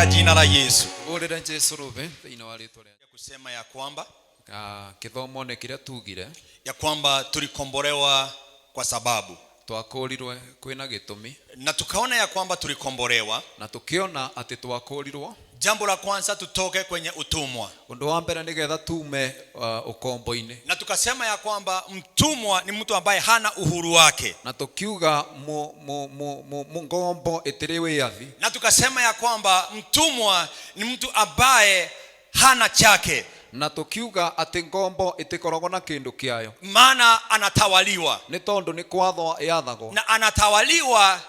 jina la Yesu. Kusema ya kwamba ya kwamba tulikombolewa kwa sababu twakorirwe kwina gitumi, na tukaona ya kwamba tulikombolewa, na tukiona ati twakorirwo. Jambo la kwanza tutoke kwenye utumwa. Undu wa mbere nigetha tume ukombo-ini. Na tukasema ya kwamba mtumwa ni mtu ambaye hana uhuru wake. Na tukiuga ngombo itiriwe yathi. Na tukasema ya kwamba mtumwa ni mtu ambaye hana chake. Na tukiuga ati ngombo itikoragwo na kindu kiayo, maana anatawaliwa. Ni tondu ni kwathwa yathagwo, na anatawaliwa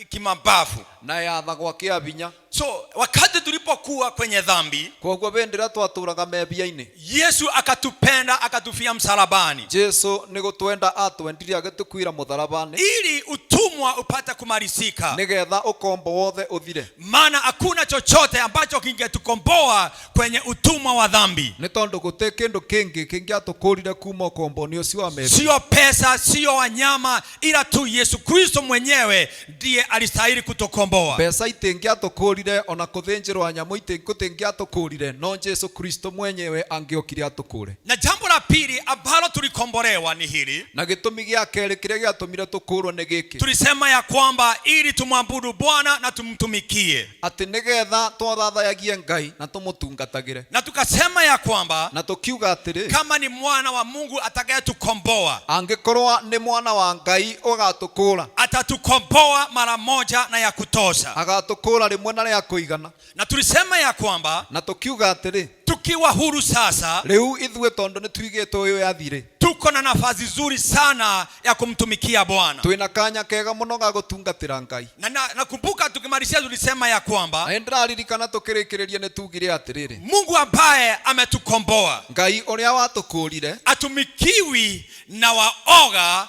kimabavu na yathagwo kia binya. So wakati tulipokuwa kwenye dhambi, kwa kuwa bendera twaturaga mebia-ini, Yesu akatupenda, akatufia msalabani. Yesu ni gutwenda atwendirie agitukwira mutharabani, ili utumwa upate kumalizika, nigetha ukombo wothe uthire. Maana hakuna chochote ambacho kingetukomboa kwenye utumwa wa dhambi. Ni tondu guti kindu kingi kingiatukurire kuma ukombo ni ucio wa mebia. Sio pesa, sio wanyama, ila tu Yesu Kristo mwenyewe ndiye alistahili kutukomboa. Pesa itingiatukurire, ona kuthinjirwa nyamu itingiatukurire, no Yesu Kristo mwenyewe angiokire atukure. Na jambo la pili ambalo tulikombolewa ni hili, na gitumi gia keri kiria giatumire tukurwo ni giki. Tulisema ya kwamba ili tumwabudu Bwana na tumtumikie, ati nigetha twathathayagie Ngai na tumutungatagire. Na tukasema ya kwamba, na tukiuga atiri, kama ni mwana wa Mungu atakayetukomboa, angikorwa ni mwana wa Ngai ugatukura, atatukomboa mara moja na ya kutosha, agatukura rimwe na ya kuigana. Na tulisema ya kwamba, na tukiuga atiri, tukiwa huru sasa, riu ithue tondu ni twigitwo uyu yathire, tuko na nafasi nzuri sana ya kumtumikia Bwana. Twina kanya kega muno ga gutungatira Ngai. Na nakumbuka tukimalizia tulisema ya kwamba, endraririkana tukirikireria ni tugire atiriri, Mungu ambaye ametukomboa, Ngai uria watukurire, atumikiwi na waoga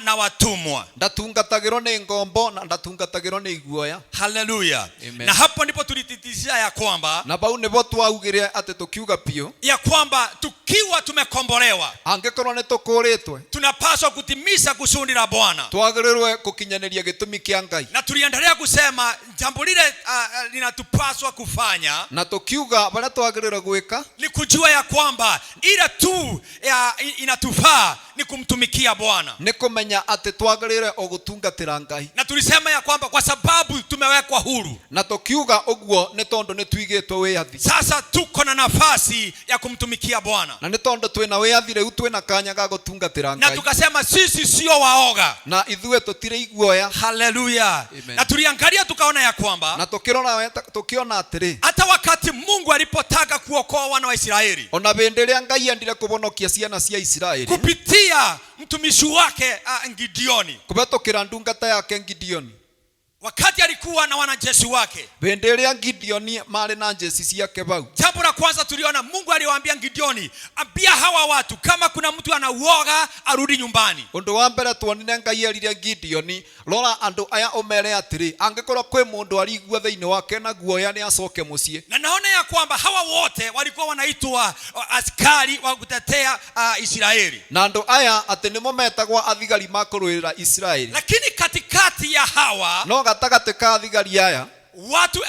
na watumwa. Ndatungatagirwo ni ngombo na ndatungatagirwo ni iguoya. Haleluya. Na hapo ndipo tulititizia ya kwamba, na bau nebo twaugire ati tukiuga pio ya kwamba tukiwa tumekombolewa, angikorwo ni tukuritwe, tunapaswa kutimisha kusudi la Bwana, twagirirwe kukinyaneria gitumi kia Ngai. Na tuliendelea kusema jambo lile linatupaswa kufanya, na tukiuga baria twagirirwe gwika ni kujua ya kwamba ile tu inatufaa ni kumtumikia Bwana. kumenya ati twagarire ogutungatira Ngai. Na tulisema ya kwamba kwa sababu tumewekwa huru, Na tukiuga uguo ni tondu ni twigitwo wiathi. sasa tuko na nafasi ya kumtumikia Bwana. Na ni tondu twina wiathi riu twina kanya ga gutungatira Na Ngai. tukasema sisi sio waoga. Na ithuĩ tutire iguoya. Haleluya. Amen. Na tuliangalia tukaona ya kwamba Na tukiona atiri, hata wakati Mungu alipotaka kuokoa wana wa Israeli ona bende ria Ngai endire kubonokia ciana cia Israeli kupitia mtumishi wake Gideoni, kubetukira ndungata yake Gideoni, wakati alikuwa na wanajeshi wake, bende ria Gideoni mari na jeshi ciake bau, jambo la kwanza tuliona Mungu aliwaambia Gideoni, ambia hawa watu kama kuna mtu anauoga arudi nyumbani. Undu wa mbere tuonire Ngai erire Gideoni, rora andu aya umere atiri, angikorwo kwi mundu arigua thiini wake na guoya ni acoke mucii. Na naona ya kwamba hawa wote walikuwa wanaitwa askari wa kutetea Israeli, Na andu aya ati nimo metagwa athigari makurwirira Israeli. lakini katikati ya hawa No gatagati ka athigari aya watu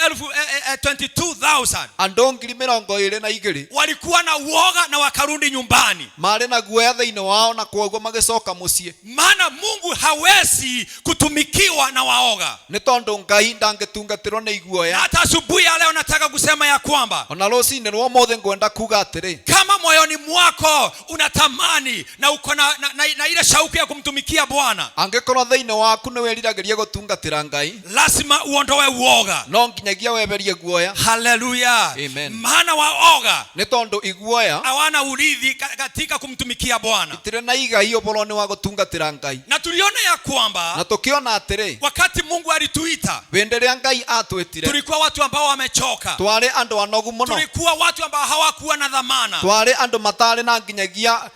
22,000 andu 22,000 walikuwa na uoga na wakarudi nyumbani, mari na guoya thiini wao na kwoguo magicoka mucii. maana Mungu hawezi kutumikiwa na waoga. Ni tondu Ngai ndangitungatirwo ni Na iguoya. hata asubuhi ya leo nataka kusema ya kwamba Ona rucini rwa mothe ngwenda kuga atiri, kama moyoni mwako unatamani na uko na ile shauku ya kumtumikia Bwana, angikorwo thiini waku ni wiriragiria gutungatira Ngai, lazima uondoe uoga. no nginyagia weberie guoya. Haleluya. Amen. Maana waoga Ni tondu iguoya hawana urithi katika kumtumikia Bwana. itire na igai uboroni wa gutungatira Ngai. Na tuliona ya Na kwamba tukiona atiri, wakati Mungu alituita, bende ria Ngai atwitire, tulikuwa watu ambao wamechoka, twari andu anogu muno, tulikuwa watu ambao hawakuwa na dhamana. twari andu matari na nginyagia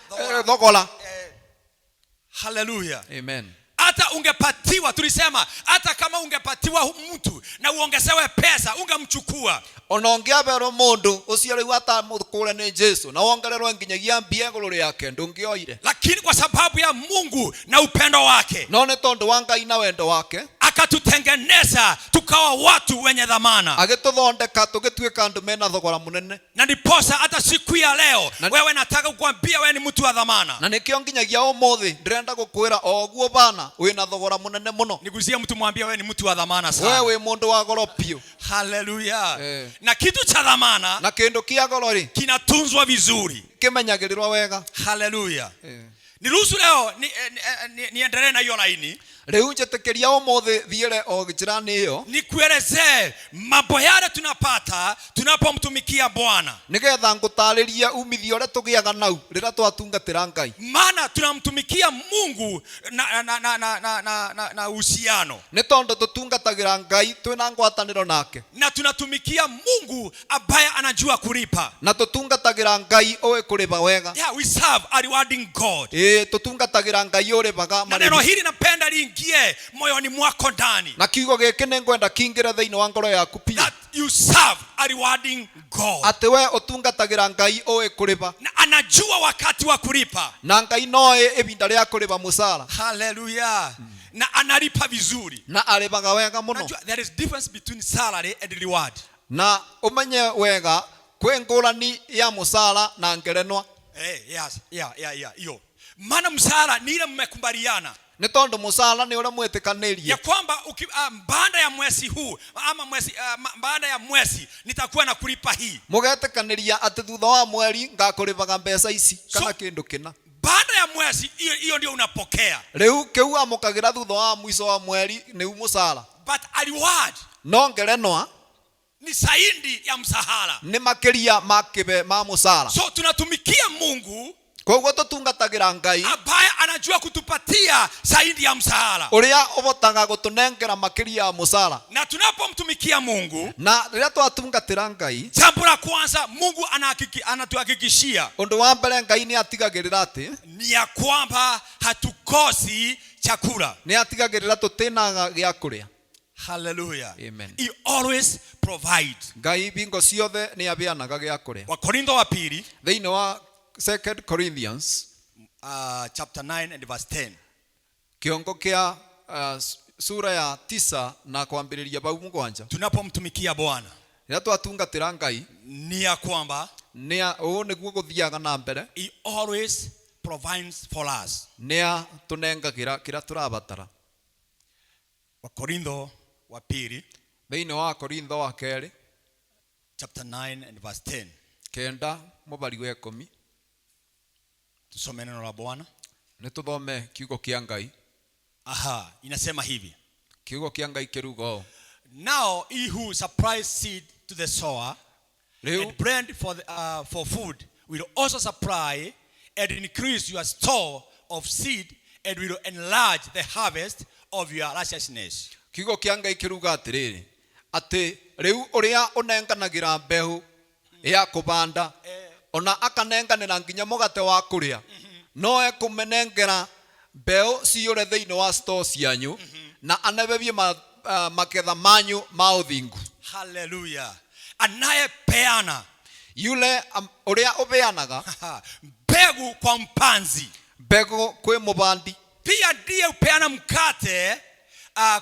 thogora. Haleluya. Amen. Hata ungepatiwa, tulisema hata kama ungepatiwa mtu na uongezewe pesa ungemchukua. Ona ungiaberwo mundu ucio riu atamukure ni Jesu na wongererwo nginyagia mbia iguru yake ndungioire. Lakini kwa sababu ya Mungu na upendo wake, No ni tondu wa Ngai na wendo wake, akatutengeneza tukawa watu wenye dhamana. agituthondeka tugituika andu mena thogora munene. Na ndiposa hata siku ya leo wewe nataka kukwambia wewe ni mtu wa dhamana. Na nikio nginyagia umuthi ndirenda gukwira oguo bana wina thogora munene muno. Niguzie mtu mwambie wewe ni mtu wa dhamana sana. Wewe mundu wa goro pio. Haleluya. Na kitu cha dhamana Na kindu kia goro ri kinatunzwa vizuri, kimenyagirirwa wega. haleluya. Niruhusu leo niendelee na hiyo laini, Riu njitikiria umuthi thiire o njirani iyo, nikuelezee mambo yale tunapata tunapomtumikia Bwana, nigetha ngutariria umithio ria tugiaga nau rira twatungatira Ngai. maana tunamtumikia Mungu na uhusiano, Ni tondu tutungatagira Ngai twina ngwataniro nake, na tunatumikia Mungu ambaye anajua kulipa. na tutungatagira Ngai owe kuriba wega. Yeah, we serve a rewarding God. Tutungatagira Ngai uribaga Na neno maribi. hili napenda liingie moyoni mwako ndani, Na kiugo giki ni ngwenda kingire thiini wa ngoro yaku pia, that you serve a rewarding God, ati we utungatagira Ngai owe kuriba, na anajua wakati wa kulipa. na Ngai noe ibinda ria kuriba musara, Haleluya. Na analipa vizuri. na aribaga wega muno. Najua there is difference between salary and reward. Na umenye wega kwi ngurani ya musara na ngerenwa. Yes, hiyo. Maana msala ni ile mmekubaliana, Ni tondu musara ni ule ya mwitikanirie kwamba baada ya mwezi huu ama baada ya mwezi nitakuwa na kulipa hii. mugetikaniria ati thutha wa mweri ngakuribaga mbeca ici kana kindu kina. Baada ya mwezi hiyo ndio unapokea. Riu kiu amukagira thutha wa mwiso wa mweri ni musara. But a reward No ngerenwa ni zaidi ya msahara. ni makiria makibe ma musara. So tunatumikia Mungu Koguo tutungatagira Ngai ambaye anajua kutupatia zaidi ya msahara. uria ubotaga gutunengera makiria ya musara. Na tunapomtumikia Mungu, Na riria twatungatira Ngai, jambo la kwanza Mungu anatuhakikishia undu wa mbere Ngai ni atigagirira ati ni ya kwamba hatukosi chakula. ni atigagirira tutinaga gia kuria. Hallelujah. Amen. He always provides. Ngai bingo ciothe ni abianaga gia kuria. Wakorintho wa pili Thiini wa 2 Corinthians chapter 9 and verse 10. kiongo kia sura ya 9 na kwambiriria bau 7. Tunapomtumikia Bwana Riria twatungatira Ngai ni ya kwamba ni niguo guthiaga na mbere. he always provides for us. Nia tunengagira kira turabatara. Wakorintho wa pili Thĩinĩ wa Korintho wa kerĩ chapter 9 and verse 10. kenda mũbari wa 10. Tusome neno la Bwana. Nĩtũthome kiugo kĩa Ngai. Inasema hivi. Kiugo kĩa Ngai kirugo. Now he who supplies seed to the sower and bread for food will also supply and increase your store of seed and will enlarge the harvest of your righteousness. Kiugo kĩa Ngai kiruga atĩrĩrĩ, atĩ rĩu ũrĩa ũnenganagira mbeũ ya kũbanda ona akanenganĩra nginya mũgate wa kũrĩa, no ekũmenengera mbeũ ciũre thĩinĩ wa store cianyu na anebebie maketha manyu ma ũthingu. Hallelujah. Anayepeana, yule ũrĩa ũbeanaga mbegu kwa mpanzi, mbegu kwĩ mũbandi, pia ndiye upeana mkate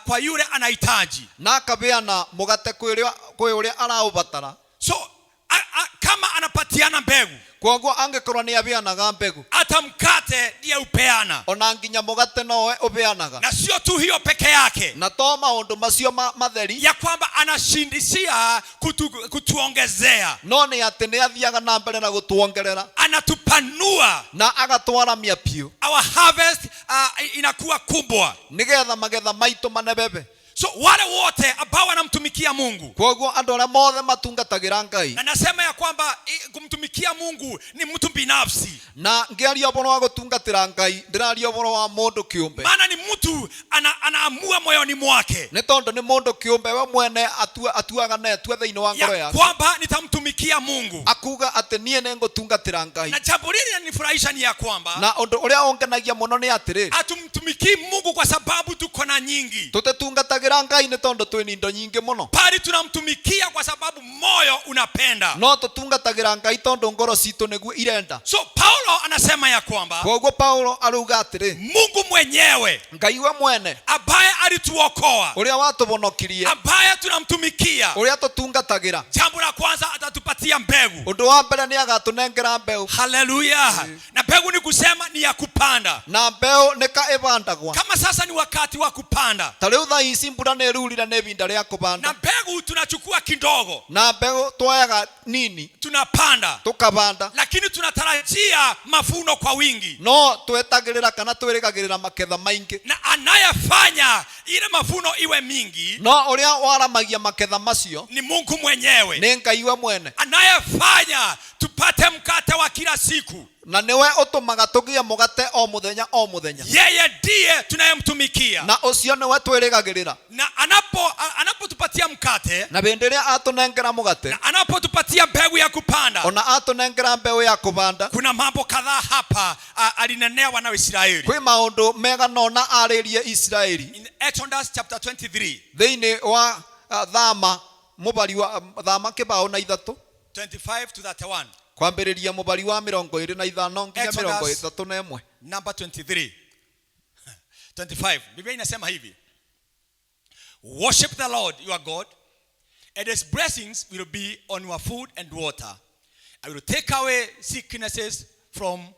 kwa yule anahitaji, na akabeana mũgate kwĩ ũrĩa araũbatara. So kama anapatiana mbegu, kwoguo angĩkorwo nĩ abeanaga mbegu, hata mkate ndiye upeana, ona nginya mũgate nowe ũbeanaga. Na sio tu hiyo peke yake, na to maũndũ macio matheri ya kwamba anashindishia kutuongezea, no nĩ atĩ nĩ athiaga na mbere na gũtuongerera, anatupanua na agatwaramia piũ. Our harvest inakuwa kubwa, nigetha magetha maitũ manebebe. So wale wote ambao wanamtumikia Mungu, kwoguo andũ arĩa mothe matungatagĩra Ngai, na nasema ya kwamba kumtumikia Mungu ni mtu binafsi, na ngĩaria ũboro wa gũtungatĩra Ngai ndĩraria ũboro wa mũndũ kĩũmbe, maana ni mtu anaamua moyoni mwake, nĩ tondũ nĩ mũndũ kĩũmbe we mwene atuaga na etua thĩinĩ wa ngoro yake kwamba nitamtumikia Mungu, akuga atĩ niĩ nĩ ngũtungatĩra Ngai. Na jambo hili linanifurahisha ni ya kwamba, na ũndũ ũrĩa ũngenagia mũno nĩ atĩrĩ, hatumtumikii Mungu kwa sababu tuko na nyingi, tũtĩtungatagĩra Ngai nĩ tondũ twĩ indo nyingĩ mũno, bali tunamtumikia kwa sababu moyo unapenda, no tũtungatagĩra Ngai tondũ ngoro citũ nĩguo irenda. So Paulo anasema ya kwamba, kwoguo Paulo aruga atĩrĩ, Mungu mwenyewe, Ngai we mwene ambaye alituokoa, ũrĩa watũbonokirie, ambaye tunamtumikia, ũrĩa tũtungatagĩra, jambo la kwanza atatupatia mbegu. ũndũ wa mbere nĩ agatũnengera mbeũ. Hallelujah. Na mbegu ni kusema ni ya kupanda, na mbeũ nĩka ĩbandagwa. Kama sasa ni wakati wa kupanda, ta rĩu thaa ici mbura nĩ ĩrurire nĩ ibinda rĩa kũbanda, na mbegu tunachukua kidogo, na mbegu twoyaga nini tunapanda, tukabanda, lakini tunatarajia mavuno kwa wingi, no twetagĩrĩra kana twĩrĩgagĩrĩra maketha maingĩ. na anayefanya ile mavuno iwe mingi, no ũrĩa waramagia maketha macio ni Mungu mwenyewe, nĩ Ngai we mwene, anayefanya tupate mkate wa kila siku, na niwe ũtũmaga tũgĩe mũgate o mũthenya o mũthenya. Yeye ndiye tunayemtumikia, na ũcio niwe twĩrĩgagĩrĩra, na anapotupatia mkate, na hĩndĩ ĩrĩa atũnengera mũgate, na anapotupatia mbegu ya kupanda, ona atũnengera mbeũ ya kũbanda, kuna mambo kadhaa hapa alinenea wana wa Israeli. kwĩ maũndũ mega nona arĩrie Israeli. In Exodus chapter 23, thĩinĩ wa thama mũbari wa thama kĩbaũ na ithatũ 25 to 31. kwambĩrĩria mũbari wa 25 nginya 31. Number 23 25. Biblia inasema hivi: Worship the Lord your God, and his blessings will be on your food and water. I will take away sicknesses from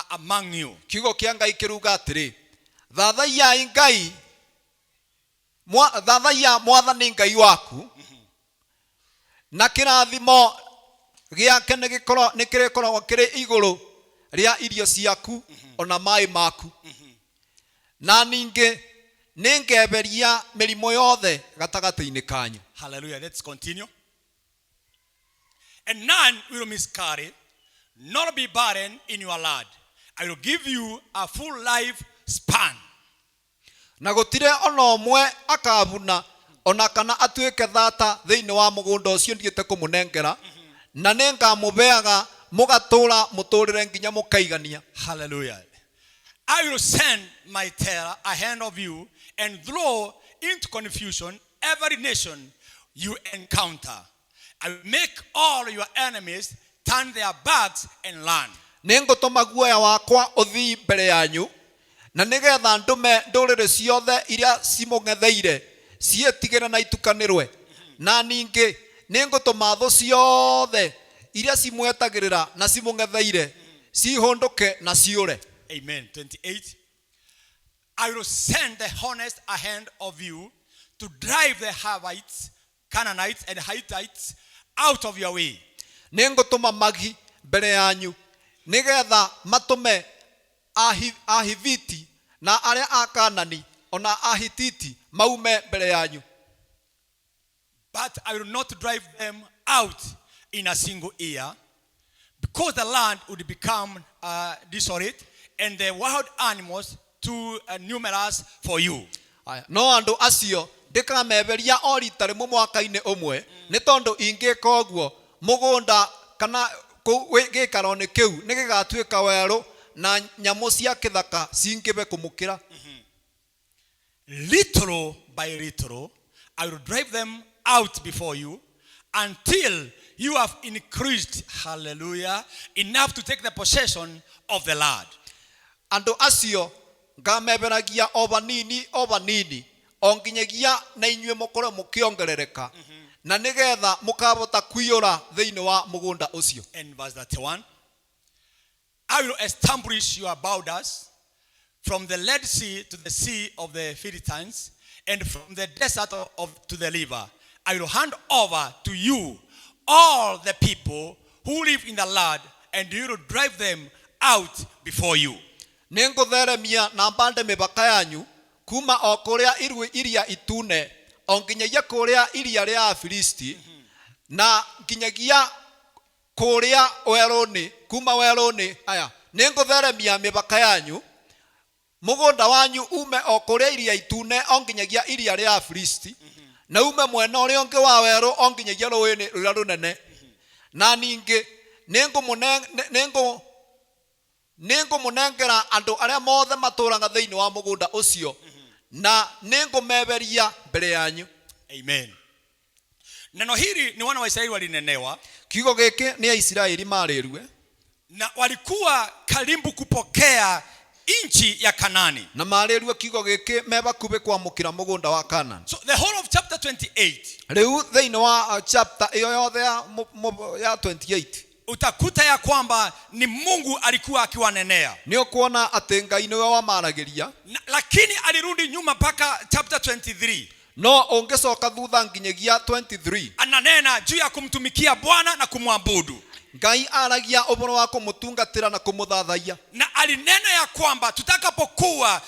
among you. Kiugo kĩa Ngai kĩruga atĩrĩ, thathaiyai Ngai, thathaia Mwathani Ngai waku, na kĩrathimo gĩake nĩ kĩrĩkoragwo kĩrĩ igũrũ rĩa irio ciaku ona maĩ maku, na ningĩ nĩngeberia mĩrimũ yothe gatagatĩ-inĩ kanyu. Hallelujah. Let's continue. And none will miscarry, nor be barren in your land. I will give you a full life span. Na gũtirĩ ona ũmwe akabuna ona kana atuĩke thata thĩinĩ wa mũgũnda ũcio ndiĩte kũmũnengera, na nĩngamũbeaga mũgatũũra mũtũũrĩre nginya mũkaigania. Hallelujah. I will send my terror ahead of you and throw into confusion every nation you encounter. I will make all your enemies turn their backs and run. Nĩngũtũma guoya wakwa ũthii mbere yanyu, na nĩgetha ndũme ndũrĩrĩ ciothe iria cimũng'etheire ciĩtigĩre na itukanĩrwe, na ningĩ nĩngũtũma thũ ciothe iria cimwetagĩrĩra na cimũng'etheire cihũndũke na ciũre. Amen. 28. I will send the honest ahead of you to drive the Havites, Canaanites, and Hittites out of your way. Ningutuma magi mbere yanyu nigetha matume Ahiviti na aria a Kanani ona Ahititi maume mbere yanyu. But I will not drive them out in a single year, because the land would become desolate and the wild animals too numerous for you. No andu acio ndikameberia o rita rimwe mwaka-ini umwe ni tondu ingika oguo mugunda kana gikaroni kiu ni gigatuika weru na nyamu cia kithaka cingibe kumukira. Little by little I will drive them out before you until you have increased, hallelujah, enough to take the possession of the land. Andu acio ngameberagia o banini onginyagia na inyue mukore mukiongerereka na nigetha mukabota kuiyura thiini wa mugunda ucio. And verse 31, I will establish your borders from the Red Sea to the sea of the Philistines, and from the desert to the river. I will hand over to you all the people who live in the land, and you will drive them out before you. Ningutheremia na mbande mipaka yanyu kuma o kuria iria itune onginyagia kuria iria ria Afilisti na nginyagia kuria weroni kuma weroni aya ningutheremia mipaka yanyu mugunda wanyu ume o kuria iria itune onginyagia iria ria Afilisti na ume mwena uria ungi wa weru onginyagia ruini ruria runene na ningi ningumunengera andu aria mothe maturanga thiini wa mugunda ucio na ningumeberia mbere yanyu. Amen. Neno hili ni wana wa Israeli walinenewa. Kiugo giki ni Aisiraeli marirue na walikuwa karibu kupokea nchi ya Kanani. Na marirue kiugo giki mebakube kwamukira mugunda wa Kanani. So the whole of chapter 28, riu thiini wa chapter iyo yothe ya 28 utakuta ya kwamba ni Mungu alikuwa akiwanenea. Ni ukuona ati Ngai niwe wamaragiria, lakini alirudi nyuma mpaka chapter 23. No ungecoka thutha nginyagia 23. Ananena juu ya kumtumikia Bwana na kumwabudu. Ngai aragia uboro wa kumutungatira na kumuthathaia. Na alinena ya kwamba tutakapokuwa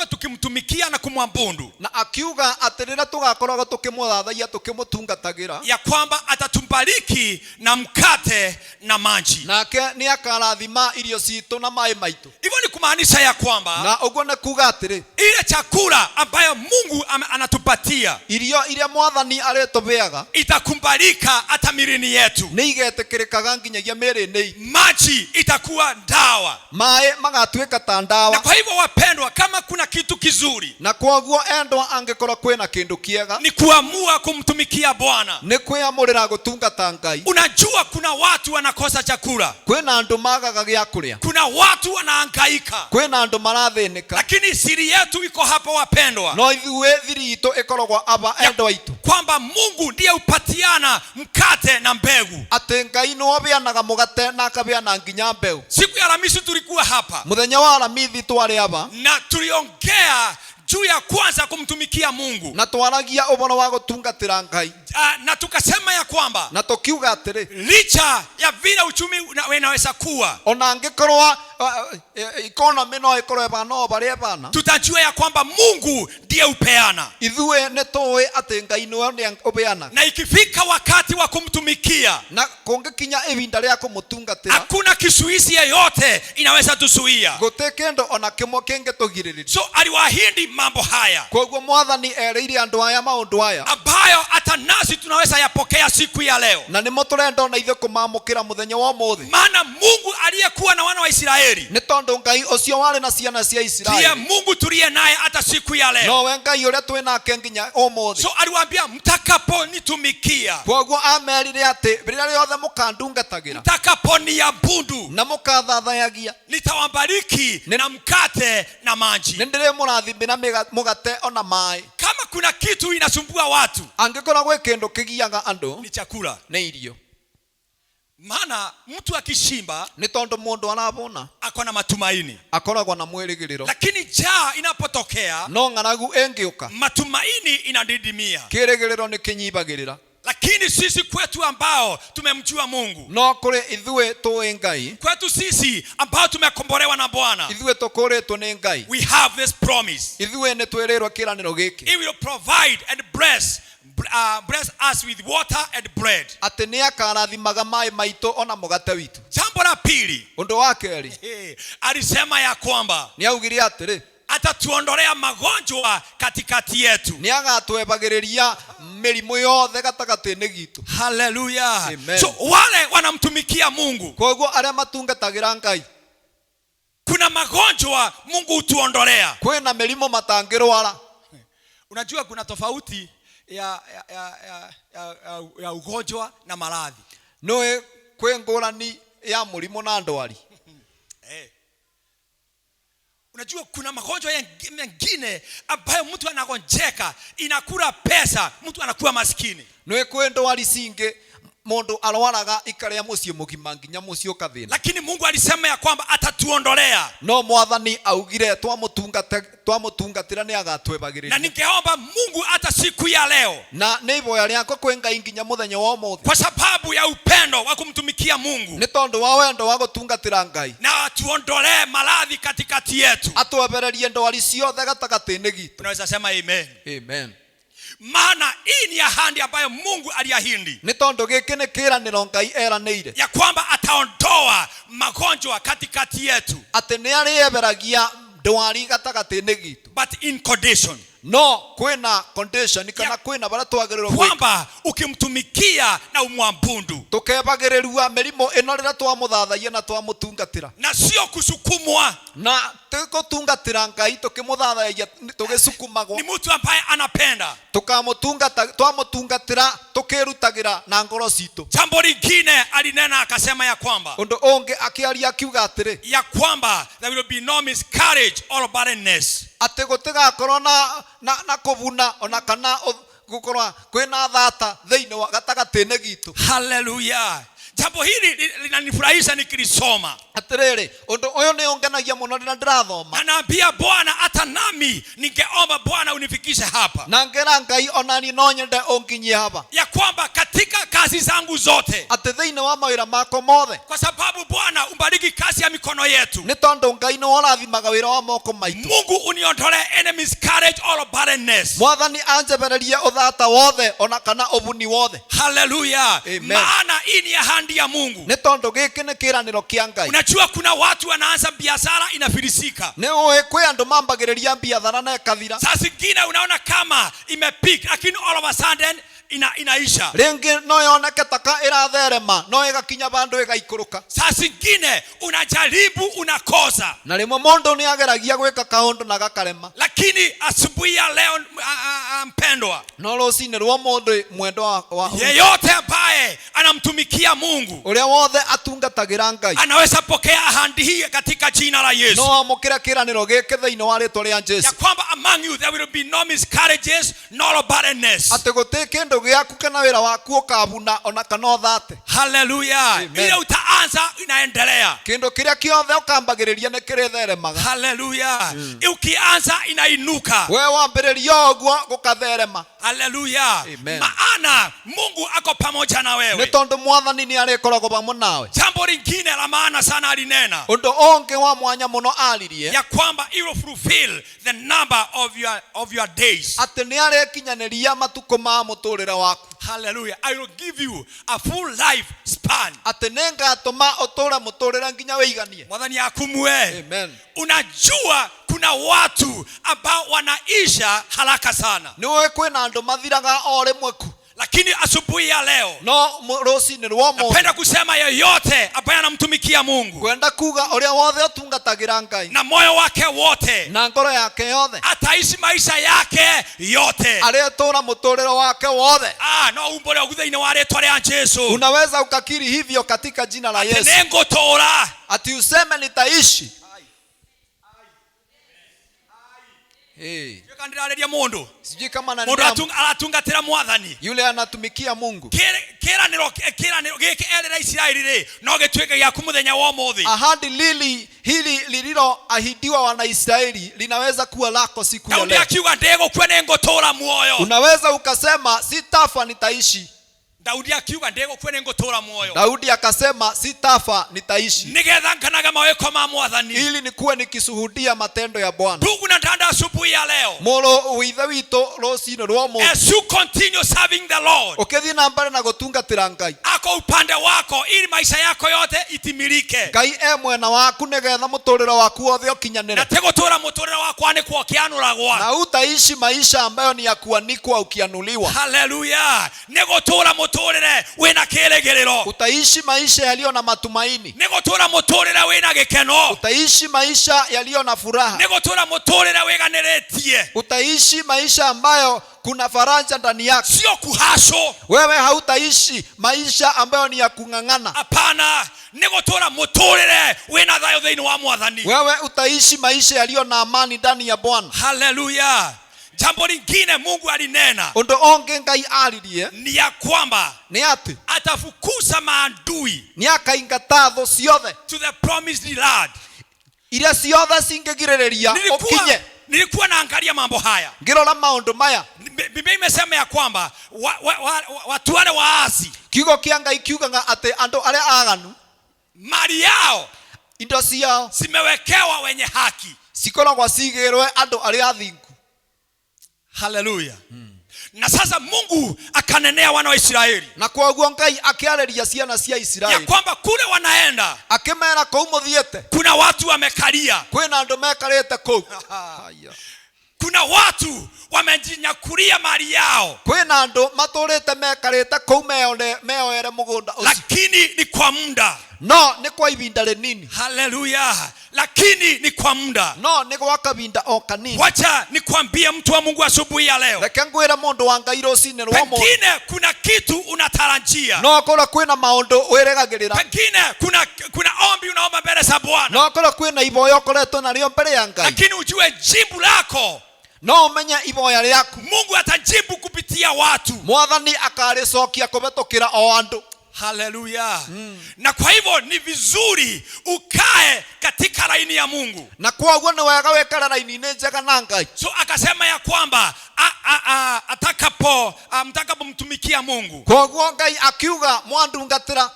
tukimtumikia na kumwabudu, na akiuga atirira tugakorwa tukimuthathaia tukimutungatagira, ya kwamba atatubariki na mkate na maji, nake ni akarathima irio citu na mai maitu. Hivyo ni kumaanisha ya kwamba na uguo ne kuga atiri ile chakula ambayo Mungu anatupatia, irio ile mwathani aretubeaga, itakubalika hata mirini yetu, ni igetekirikaga nginyagia mirini. Maji itakuwa dawa, mai magatuika ta ndawa. Na kwa hivyo wapendwa, kama kuna kitu kizuri, na kwaguo endwa angekorwa kwina kindu kiega, ni kuamua kumtumikia Bwana, ni kwiyamurira gutungata Ngai. Unajua kuna watu wanakosa chakula, kwina andu magaga gya kuria, kuna watu wanahangaika, kwina andu marathinika, lakini siri yetu iko hapa wapendwa, no ithuwe thiri itu ikoragwa aba endwa itu, kwamba Mungu ndiye upatiana mkate na mbegu. Ati Ngai no beanaga mugate na akabeana nginya mbegu. Siku ya Alhamisi tulikuwa hapa, muthenya wa Alhamisi twari hapa, na tuliongea juu ya kwanza kumtumikia Mungu, na twaragia uboro wa gutungatira Ngai, na tukasema ya kwamba na tukiuga atiri licha ya vile uchumi unaweza kuwa, ona angikorwa economy no ikorwe bano bari bana, tutajua ya kwamba Mungu ndiye upeana. Ithuwe ne towe ati Ngai no ndiye upeana, na ikifika wakati wa kumtumikia, na kungikinya ibinda ria kumutungatira, hakuna kisuizi yeyote inaweza tusuia, gutekendo ona kimwe kingetugiririria. So aliwaahidi mambo haya, koguo mwathani ereire andu aya maundu aya ambayo hata nasi tunaweza yapokea siku ya leo, na nimo turenda na ithe kumamukira muthenya wa muthi. Maana Mungu aliyekuwa na wana wa Israeli ni tondu Ngai ucio wari na ciana cia Israeli, ndiye Mungu tuliye naye hata siku ya leo. No we Ngai uria twi nake nginya umuthi. So aliwaambia mtakaponitumikia, koguo amerire ati rĩrĩa rĩothe mukandungatagira, mtakaponiabudu na mukathathayagia, nitawabariki na mkate na maji, nĩndĩrĩmũrathimĩra mugate ona mai. Kama kuna kitu inasumbua watu, angĩkorwo gwĩ kĩndũ kĩgiaga andũ, ni chakula. nĩ irio. Maana mtu akishimba, nĩ tondu mũndũ arabona, ako na matumaini. akoragwo na mwĩrĩgĩrĩro. Lakini njaa inapotokea, No ng'aragu ĩngĩũka, matumaini inadidimia. kĩĩrĩgĩrĩro nĩ kĩnyibagĩrĩra. Lakini sisi kwetu ambao tumemjua Mungu, No kũrĩ ithuĩ tũĩ Ngai, kwetu sisi ambao tumekombolewa na Bwana, ithuĩ tũkũrĩtwo nĩ Ngai, we have this promise. ithuĩ nĩ twĩrĩrwo kĩĩranĩro gĩkĩ, He will provide and bless us with water and bread. atĩ nĩ akarathimaga maĩ maitũ ona mũgate witũ. Jambo la pili, Ũndũ wa kerĩ, alisema ya kwamba nĩ augire atĩrĩ, atatuondolea magonjwa katikati yetu. nĩ agatwebagĩrĩria mĩrimũ yothe gatagatĩ-inĩ gitũ. Hallelujah. Amen. So wale wanamtumikia Mungu, Koguo arĩa matungatagĩra Ngai, kuna magonjwa Mungu hutuondolea. kwĩna mĩrimũ matangĩrwara. Unajua kuna tofauti ya ugonjwa na maradhi. Nĩũĩ kwĩ ngũrani ya mũrimũ na ndwari. Unajua kuna magonjwa mengine ambayo mtu anagonjeka inakula pesa, mtu anakuwa maskini. Nĩũĩ kwĩ ndwari cingĩ mũndũ arwaraga ikarĩa mũciĩ mũgima nginya mũciĩ ũkathĩna. Lakini Mungu alisema ya kwamba atatuondolea. No Mwathani augire twamũtungatĩra nĩ agatwebagĩrĩria. Na ningeomba Mungu hata siku ya leo, na nĩ ivoya rĩakwa kwĩ Ngai nginya mũthenya wa ũmũthĩ, kwa sababu ya upendo wa kumtumikia Mungu, nĩ tondũ wa wendo wa gũtungatĩra Ngai, na atuondolee maradhi katikati yetu. atwebererie ndwari ciothe gatagatĩ-inĩ gitũ. Unaweza sema amen. Amen. Maana hii ni ahadi ambayo Mungu aliahidi, Nĩ tondũ gĩkĩ nĩ kĩĩranĩro Ngai eranĩire, ya kwamba ataondoa magonjwa katikati yetu, atĩ nĩ arĩeberagia ndwari gatagatĩ-inĩ gitũ. but in condition, No kwĩna condition kana kwĩna bara twagĩrĩrwo gwĩka, kwamba ukimtumikia na umwambundu, tukebagĩrĩrua mĩrimũ ĩno rĩrĩa twamũthathaia na twamũtungatĩra, na sio kusukumwa. na tũgũtungatĩra Ngai tũkĩmũthathaia tũgĩsukumagwo, Ni mtu ambaye anapenda. twamũtungatĩra tũkĩrutagĩra na ngoro citũ. Jambo lingine alinena akasema ya kwamba Ũndũ ũngĩ akĩaria akiuga atĩrĩ, ya kwamba there will be no miscarriage or barrenness. atĩ gũtigakorwo na kũbuna ona kana gũkorwo kwĩna thata thĩinĩ wa gatagatĩ-inĩ gitũ. Hallelujah. Jambo hili linanifurahisha nikilisoma. Atĩrĩrĩ, ũndũ ũyũ nĩ ũngenagia mũno rĩrĩa ndĩrathoma, Anaambia Bwana, hata nami ningeomba Bwana unifikishe hapa, na ngera Ngai ona niĩ no nyende ũnginyie hapa, ya kwamba katika kazi zangu zote, atĩ thĩinĩ wa mawĩra makwa mothe, kwa sababu Bwana umbariki kazi ya mikono yetu, nĩ tondũ Ngai nĩ ũrathimaga wĩra wa moko maitũ. Mungu uniondolee any miscarriage or barrenness. Mwathani anjebererie ũthata wothe ona kana ũbuni wothe. Hallelujah. Amen. Maana hii ni ahadi ya Mungu. Nĩ tondũ gĩkĩ nĩ kĩĩranĩro kĩa Ngai. Unajua kuna watu wanaanza biashara inafilisika. Nĩ ũĩ kwĩ andũ mambagĩrĩria biathara na ĩkathira. Saa zingine unaona kama imepeak, lakini all of a sudden inaisha. Rĩngĩ no yoneke taka ĩratherema no ĩgakinya bandũ ĩgaikũrũka. Saa zingine unajaribu unakosa, Na rĩmwe mũndũ nĩ ageragia gwĩka kaũndũ na gakarema. lakini asubuhi ya leo mpendwa, No rũcinĩ rwa mũndũ mwendwa wa yeyote ambaye anamtumikia Mungu ũrĩa wothe atungatagĩra Ngai anaweza pokea ahadi hii katika jina la Yesu, no amũkĩre kĩĩranĩro gĩkĩ thĩinĩ wa rĩĩtwa rĩa ya Jesũ, kwamba among you there will be no miscarriages nor barrenness. atĩ gũtirĩ kĩndũ gĩaku kana wĩra waku ũkabuna ona kana ũthate. Hallelujah. Amen. Ile utaanza inaendelea. Kĩndũ kĩrĩa kĩothe ũkambagĩrĩria nĩ kĩrĩtheremaga. Hallelujah. Ukianza inainuka. We wambĩrĩria ũguo gũkatherema. Hallelujah. Amen. Maana Mungu ako pamoja na Nĩ wewe. tondũ Mwathani nĩ arĩkoragwo pamwe nawe. Jambo lingine la maana sana alinena, Ũndũ ũngĩ wa mwanya mũno aririe, ya kwamba he will fulfill the number of your days. atĩ nĩ arĩkinyanĩria matukũ ma mũtũũrĩre waku. Hallelujah. I will give you a full life span. Atĩ nĩ ngatũma ũtũũre mũtũũrĩre nginya wĩiganie. Mwathani akumwe. Amen. Unajua kuna watu ambao wanaisha haraka sana, Nĩ ũĩ kwĩna andũ mathiraga o rĩmwe ku, lakini asubuhi ya leo no rũcinĩ rwa ũmũthĩ napenda kusema yeyote ambaye anamtumikia Mungu kwenda kuga ũrĩa wothe ũtungatagĩra Ngai na moyo wake wote, na ngoro yake yothe, ataishi maisha yake yote. arĩtũũra mũtũũrĩre wake wothe. No umbole thĩinĩ wa rĩĩtwa rĩa Jesũ, Unaweza ukakiri hivyo katika jina la Yesu, nĩngũtũũra. ati useme nitaishi. Kandirareria mundu sijui kama mundu aratungatira mwathani yule anatumikia Mungu. Kiraniro giki erera Israeli ri no gitwike gya kumuthenya wa muthi. Ahadi hili lililo ahidiwa wana Israeli linaweza kuwa lako siku ya leo. Daudi akiuga ndigukwe ningutura muoyo. Unaweza ukasema sitafa nitaishi. Daudi akiuga ndigukwe ningutura muoyo. Daudi akasema sitafa nitaishi. Nigetha nkanaga maweko ma mwathani. Ili nikuwe nikishuhudia matendo ya Bwana. Ndugu na dada, asubuhi ya leo. Moro withe wito rocino rwa mu. As you continue serving the Lord. Ukithi na mbere na gutungatira Ngai. Ako upande wako ili maisha yako yote itimilike. Ngai mwena waku nigetha muturiro waku wothe ukinyanire. Na tegutura muturiro wako ni kwa kianuragwa. Na utaishi maisha ambayo ni ya kuanikwa ukianuliwa. Hallelujah. Negutura muturire wina kiregerero. Utaishi maisha yaliyo na matumaini. Negutura muturire wina gikeno. Utaishi maisha yaliyo na furaha. Negutura muturire wiganiretie. Utaishi maisha ambayo kuna faraja ndani yake. Sio kuhasho. Wewe hautaishi maisha ambayo ni ya kungangana. Hapana, negutura muturire wina thayo thiini wa mwathani. Wewe utaishi maisha yaliyo na amani ndani ya Bwana. Hallelujah. Jambo lingine Mungu alinena. Ondo onge Ngai aririe. Ni ya kwamba ni ati atafukuza maadui. Ni akaingata tho ciothe to the promised land. Iria ciothe cingegirereria ukinye. Nilikuwa naangalia mambo haya. Ngirora maundu maya. Biblia imesema ya kwamba watu wale waasi. Kiugo kia Ngai kiugaga ati andu aria aganu mali yao indo ciao zimewekewa wenye haki. Sikoragwa cigirwe andu aria athingu. Hallelujah. Na sasa Mungu akanenea wana wa Israeli. Na kwa guo Ngai akiareria ciana cia Israeli. Ya kwamba kule wanaenda. Akimera kou muthiete. Kuna watu wamekalia. Kwina andu mekarite kou. Kuna watu wamejinyakulia mali yao. Kwina andu maturite mekarite kou meoere mugunda ucio. Lakini ni kwa muda. No ni kwa ibinda rinini. Hallelujah. Lakini ni kwa muda. No ni kwa kabinda o kanini. Wacha nikwambie mtu wa Mungu asubuhi ya leo. Reke ngwira mundu wa Ngai rocine rwa mu. Pengine kuna kitu unatarajia. No kora kwina maundu wiregagirira. Pengine kuna ombi unaomba mbele za Bwana. No kora kwina iboyo koretwo nario mbele ya Ngai. Lakini ujue jibu lako. No umenya iboya riaku. Mungu atajibu kupitia watu. Mwathani akaricokia kubetukira o andu. Hallelujah. Na kwa hivyo ni vizuri ukae katika laini ya Mungu. Na kwa guo ni wega wekara laini ni njega na Ngai. So akasema ya kwamba mtakapomtumikia Mungu. Kwa guo Ngai akiuga mwandungatira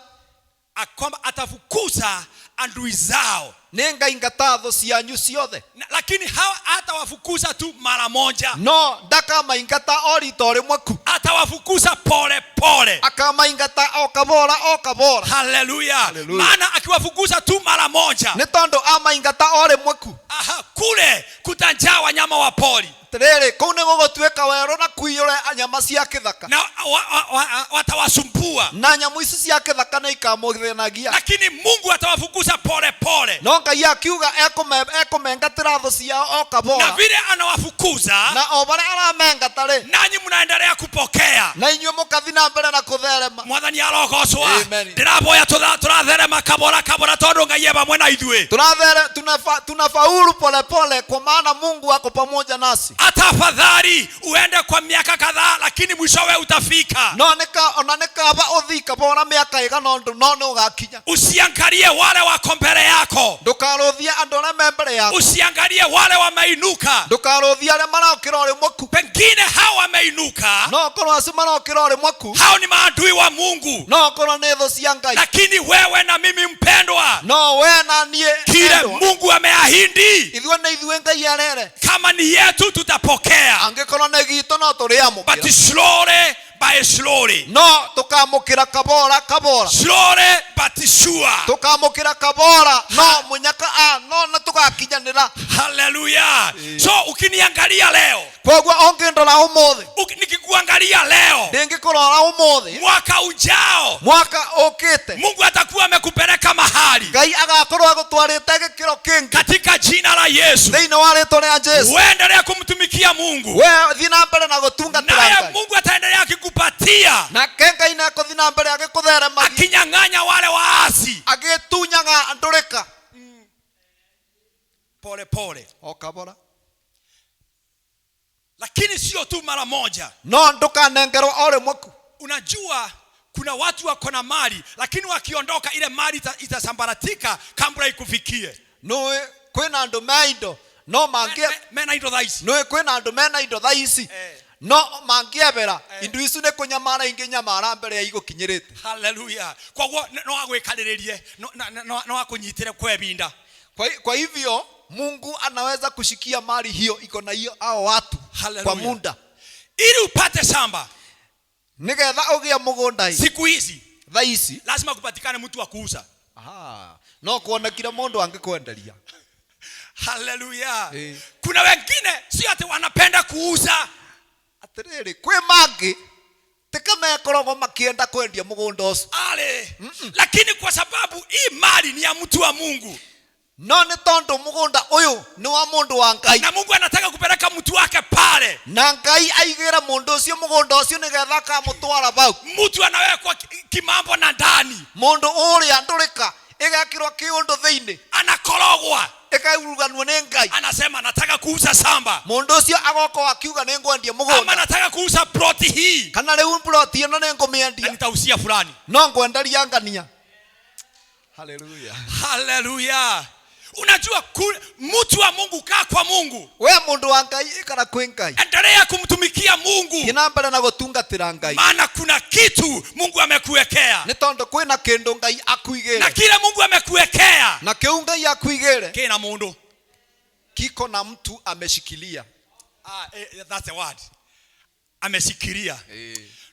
kwamba atafukuza adui zao. Ni Ngai ngata tho cianyu ciothe. Lakini hatawafukuza tu mara moja. No ndaka maingata orito rimwe ku. Atawafukuza pole pole. Akamaingata o kabora. Hallelujah. Maana akiwafukuza tu mara moja. Ni tondo amaingata o rimwe ku. Kule kutanjaa wanyama wa pori. Terere kune gogotweka wero na kuiyore anyama cia kithaka. Na watawasumbua. Na nyamu ici cia kithaka na ikamugithanagia. Lakini Mungu atawafukuza pole pole. No Ngai akiuga ekumengatira tho ciao o kabora. Na vile anawafukuza. Na o bare aramengatare. Nanyi mnaendelea kupokea. Na inyuĩ mukathi na mbere na kutherema. Mwathani arogocwa. Ndiraboya turatherema kabora tondu Ngai ye bamwe na ithuĩ. Tunafaulu pole pole kwa maana Mungu ako pamoja nasi. Atafadhali uende kwa miaka kadhaa lakini mwishowe utafika. No neka ba uthika bora miaka igana no ugakinya. Usiangalie wale wako mbele yako. Ndukarothia andu arĩa mbere yako. Usiangalie wale wameinuka. Ndukarothia arĩa marokĩra rimwe ku. Pengine hao wameinuka. No korwo acio marokĩra rimwe ku. Hao ni maadui wa Mungu. No korwo nĩ thũ cia Ngai. Lakini wewe na mimi mpendwa. No we na niĩ. Kile Mungu ameahidi. Ithuĩ Ngai arere. Kama ni yetu tutapokea. Angĩkorwo nĩ gitu no tũrĩamũkĩra. But slowly by slowly. No tukamũkĩra kabora. Slowly but sure. Tukamũkĩra kabora. No munyaka no tugakinyanĩra. Hallelujah. So ukiniangalia leo. Kwoguo ongĩndora ũmũthĩ. Nikikuangalia leo. Ndĩngĩkũrora ũmũthĩ. Mwaka ujao. Mwaka ũkĩte. Mungu atakuwa amekupeleka mahali. Ngai agakorwo agũtwarĩte gĩkĩro kĩngĩ. Katika jina la Yesu. Thĩinĩ wa rĩĩtwa rĩa Jesu. Uendelee kumtumikia Mungu. Wewe thiĩ na mbere na gũtungatĩra Ngai. Naye Mungu ataendelea akikupatia. Na Ngai nĩegũthiĩ na mbere agĩkũtheremagia. Akinyang'anya wale waasi. Agĩtunyaga ndũrĩka. Pole pole. O kabora. Lakini sio tu mara moja. No ndukanengerwo ore mwaku. Unajua kuna watu wako na mali lakini wakiondoka ile mali itasambaratika kabla ikufikie. No kwena andu maindo no mangie mena indo thaici. No kwena andu mena indo thaici. No mangiebera indu icu ne kunyamara ingi nyamara mbere ya igukinyirite. Hallelujah. Kwa no agwikaririe no akunyitire kwebinda. Kwa hivyo Mungu anaweza kushikia mali hiyo iko na hiyo hao watu. Hallelujah. Kwa muda ili upate shamba nigetha ugia mugunda siku hizi thaici lazima kupatikane mtu wa kuuza. No kuona kila mundu angikwenderia. Hallelujah. Kuna wengine si ati wanapenda kuuza. Atiriri kwe mangi tikame korogo makienda kwendia mugunda ucio. Lakini kwa sababu hii mali ni ya mtu wa Mungu. No ni tondu mugunda uyu ni wa mundu wa Ngai. Na Mungu anataka kupeleka mtu wake pale. Na Ngai aigira mundu ucio mugunda ucio nigetha kamutwara bau. Mtu anawekwa kimambo na ndani. Mundu uria ndurika igakirwa kiundu thiini. Anakorogwa. Ikairuganwo ni Ngai. Anasema nataka kuuza shamba. Mundu ucio agoko akiuga ni ngwendia mugunda. Ama nataka kuuza ploti hii. Kana riu ploti ino ni ngumiendia. Nitausia fulani. No ngwenderia ngania. Hallelujah. Hallelujah. Unajua mtu wa Mungu kaa kwa Mungu. We mundu wa Ngai ikara kwi Ngai. Endelea kumtumikia Mungu. Kinambere na gutungatira Ngai. Maana kuna kitu Mungu amekuwekea. Ni tondu kwina kindu Ngai akuigire. Na kile Mungu amekuwekea. Na kiu Ngai akuigire. Kina mundu. Kiko na mtu ameshikilia. That's the word. Ameshikilia.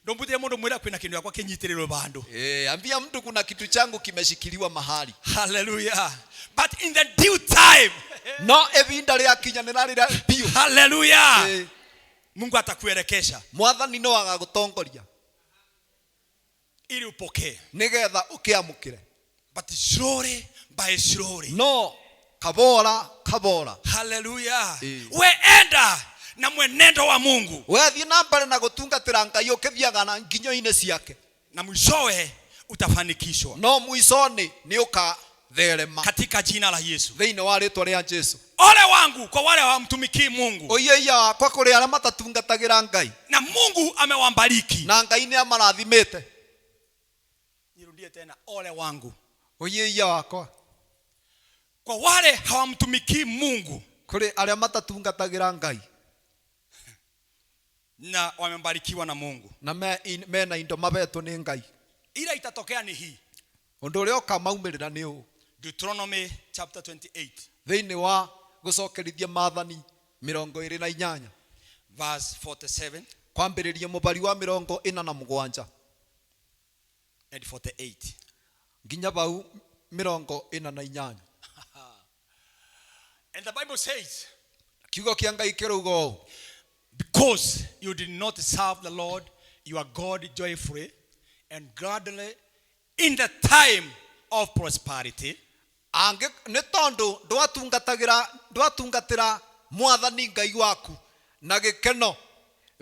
Ndombudie mundu mwira kwina kindu yakwa kinyitiriro bandu. Ambia mtu kuna kitu changu kimeshikiliwa mahali. Hallelujah. But in the due time. No evinda ria kinyanira rira biu. Hallelujah. Mungu atakuelekesha. Mwathani no agagutongoria. Ili upokee. Nigetha ukiamukire. But slowly by slowly. No kabora. Hallelujah. Weenda na mwenendo wa Mungu. Wethi nambere na gutungatira Ngai ukithiaga na nginyo-ine ciake. Na mwishowe utafanikishwa. No mwisoni ni ukatherema. Katika jina la Yesu. Thiini wa ritwa ria Jesu. Ole wangu kwa wale hawamtumikii Mungu. Oyeya wakwa kuri aria matatungatagira Ngai. Na Mungu amewambariki. Na Ngai ni amarathimite. Nirudie tena, ole wangu. Oyeya wakwa kwa wale hawamtumikii Mungu. Kuri aria matatungatagira Ngai. Na wamebarikiwa na Mungu. Na mena indo mabeto ni Ngai. Ila itatokea ni hii. Undu uria ukamaumirira ni u. Deuteronomy chapter 28. Thiini wa gucokerithia Maathani 28. Verse 47. Kwambiriria mubari wa 47. And 48. Nginya bau 48. And the Bible says, kiugo kia Ngai kirugo, because you did not serve the Lord your God joyfully and gladly in the time of prosperity. Ange ne tondu ndwatungatira Mwathani Ngai waku na gikeno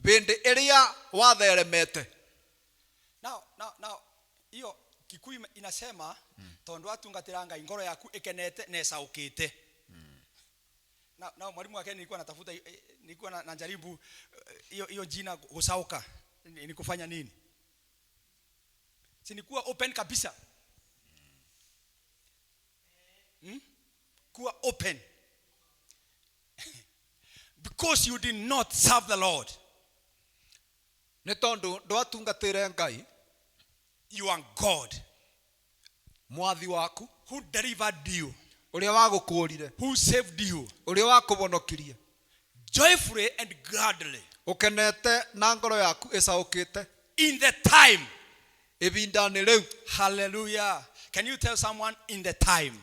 bindi iria watheremete. Now hiyo Kikuyu inasema tondu watungatira Ngai ngoro yaku ikenete na esaukite. Na mwalimu wake nilikuwa najaribu hiyo jina kusauka ni kufanya nini? Si nikuwa open kabisa. Kuwa open. Because you did not serve the Lord. Netondu ndwatungatire Ngai your God, mwathi waku, who delivered you, uria wagukurire, who saved you, uria wakubonokirie joyfully and gladly, ukenete na ngoro yaku esaukite in the time, ebindani riu. Hallelujah. Can you tell someone in the time?